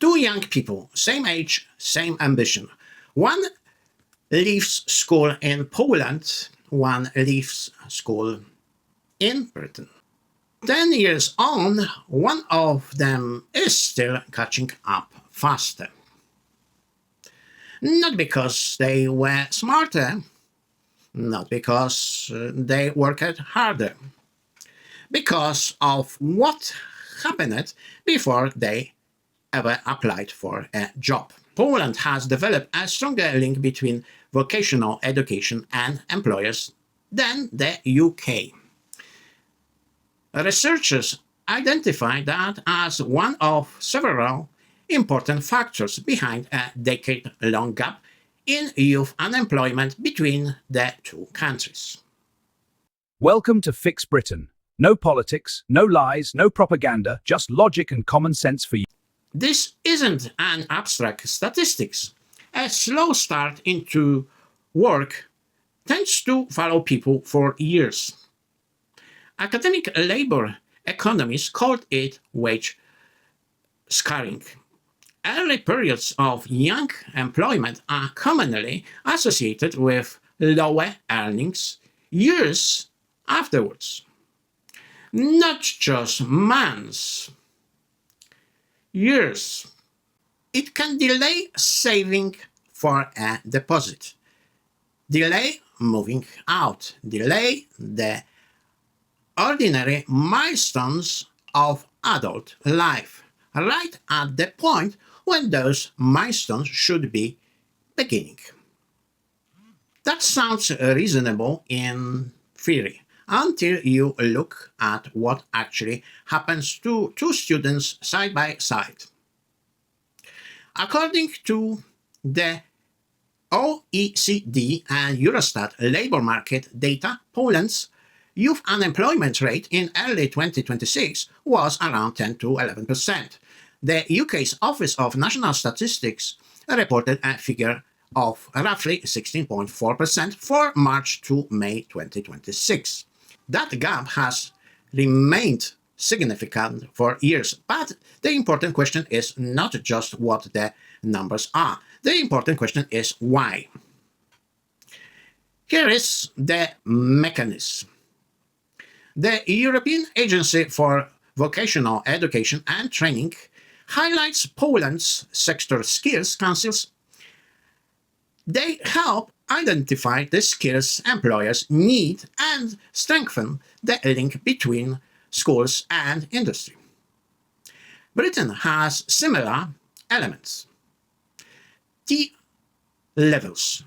Two young people, same age, same ambition. One leaves school in Poland, one leaves school in Britain. 10 years on, one of them is still catching up faster. Not because they were smarter, not because they worked harder, because of what happened before they ever applied for a job. Poland has developed a stronger link between vocational education and employers than the UK. Researchers identify that as one of several important factors behind a decade-long gap in youth unemployment between the two countries. Welcome to Fix Britain. No politics, no lies, no propaganda, just logic and common sense for you. This isn't an abstract statistics. A slow start into work tends to follow people for years. Academic labor economists called it wage scarring. Early periods of young employment are commonly associated with lower earnings years afterwards. Not just months, years. It can delay saving for a deposit, delay moving out, delay the ordinary milestones of adult life, right at the point when those milestones should be beginning. That sounds reasonable in theory, until you look at what actually happens to two students side by side. According to the OECD and Eurostat labor market data, Poland's youth unemployment rate in early 2026 was around 10 to 11%. The UK's Office of National Statistics reported a figure of roughly 16.4% for March to May 2026. That gap has remained significant for years, but the important question is not just what the numbers are. The important question is why. Here is the mechanism. The European Agency for Vocational Education and Training highlights Poland's sector skills councils. They help identify the skills employers need and strengthen the link between schools and industry. Britain has similar elements. T-levels,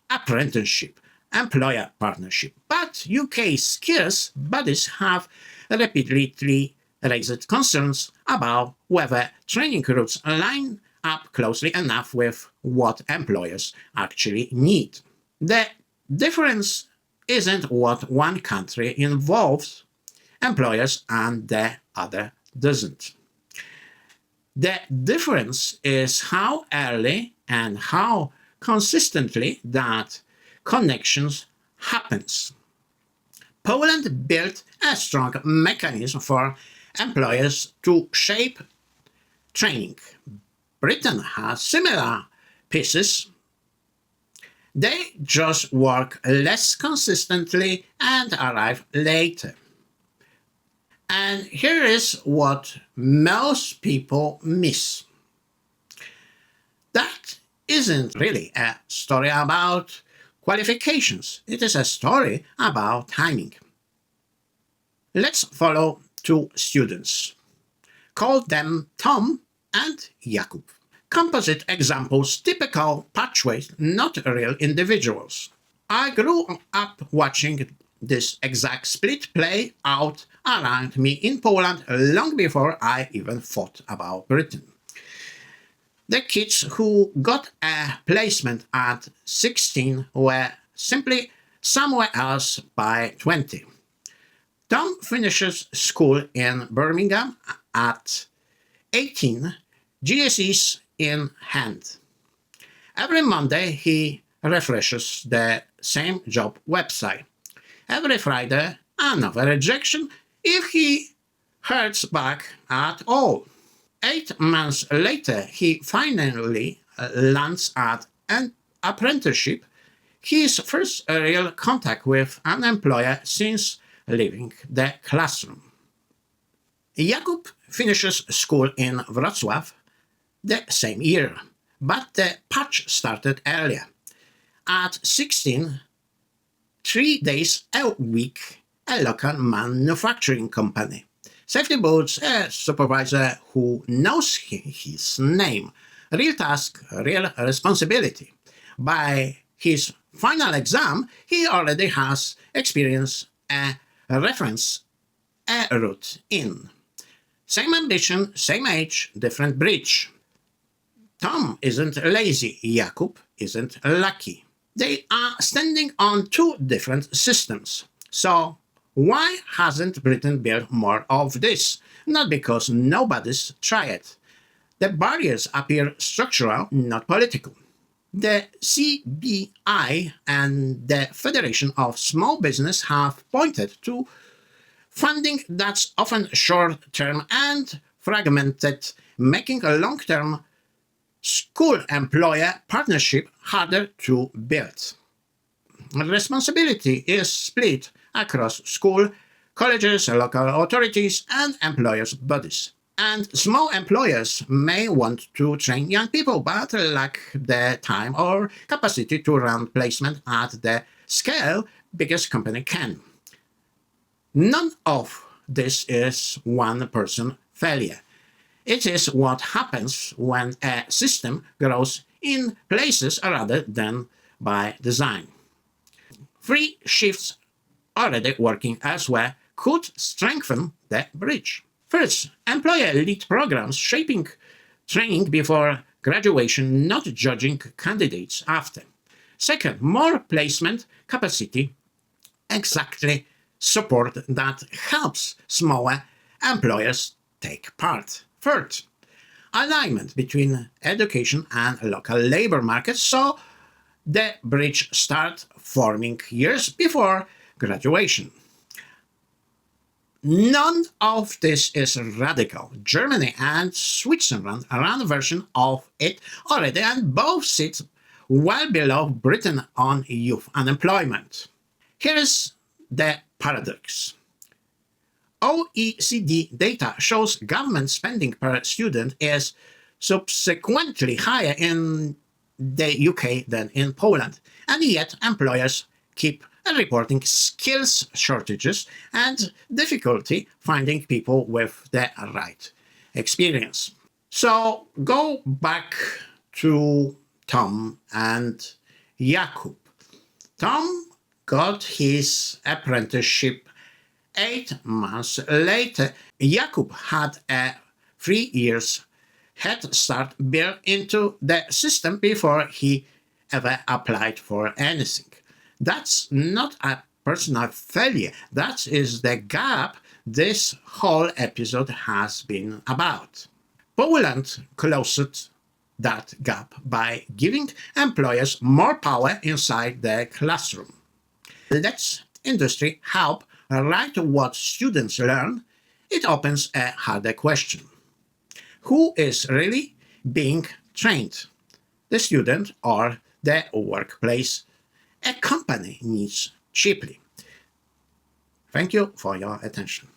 apprenticeship, employer partnership, but UK skills bodies have repeatedly raised concerns about whether training routes line up closely enough with what employers actually need. The difference isn't what one country involves employers and the other doesn't. The difference is how early and how consistently that connections happens. Poland built a strong mechanism for employers to shape training. Britain has similar pieces. They just work less consistently and arrive later. And here is what most people miss. That isn't really a story about qualifications. It is a story about timing. Let's follow two students. Call them Tom and Jakub. Composite examples, typical patchwork, not real individuals. I grew up watching this exact split play out around me in Poland long before I even thought about Britain. The kids who got a placement at 16 were simply somewhere else by 20. Tom finishes school in Birmingham at 18, GCSEs in hand. Every Monday he refreshes the same job website. Every Friday another rejection if he hurts back at all. 8 months later, he finally lands at an apprenticeship, his first real contact with an employer since leaving the classroom. Jakub finishes school in Wrocław the same year, but the patch started earlier. At 16, 3 days a week, a local manufacturing company. Safety boots, a supervisor who knows his name, real task, real responsibility. By his final exam, he already has experience, a reference, a route in. Same ambition, same age, different bridge. Tom isn't lazy, Jakub isn't lucky. They are standing on two different systems. So why hasn't Britain built more of this? Not because nobody's tried. The barriers appear structural, not political. The CBI and the Federation of Small Business have pointed to funding that's often short-term and fragmented, making a long-term school-employer partnership harder to build. Responsibility is split across school, colleges, local authorities, and employers' bodies. And small employers may want to train young people but lack the time or capacity to run placement at the scale biggest company can. None of this is one-person failure. It is what happens when a system grows in places rather than by design. Free shifts already working elsewhere could strengthen the bridge. First, employer-led programs shaping training before graduation, not judging candidates after. Second, more placement capacity, exactly support that helps smaller employers take part. Third, alignment between education and local labor markets so the bridge starts forming years before graduation. None of this is radical. Germany and Switzerland run a version of it already, and both sit well below Britain on youth unemployment. Here is the paradox. OECD data shows government spending per student is subsequently higher in the UK than in Poland, and yet employers keep reporting skills shortages and difficulty finding people with the right experience. So go back to Tom and Jakub. Tom got his apprenticeship 8 months later. Jakub had a 3 years head start built into the system before he ever applied for anything. That's not a personal failure. That is the gap this whole episode has been about. Poland closed that gap by giving employers more power inside the classroom. Let's industry help write what students learn. It opens a harder question. Who is really being trained? The student or the workplace a company needs cheaply? Thank you for your attention.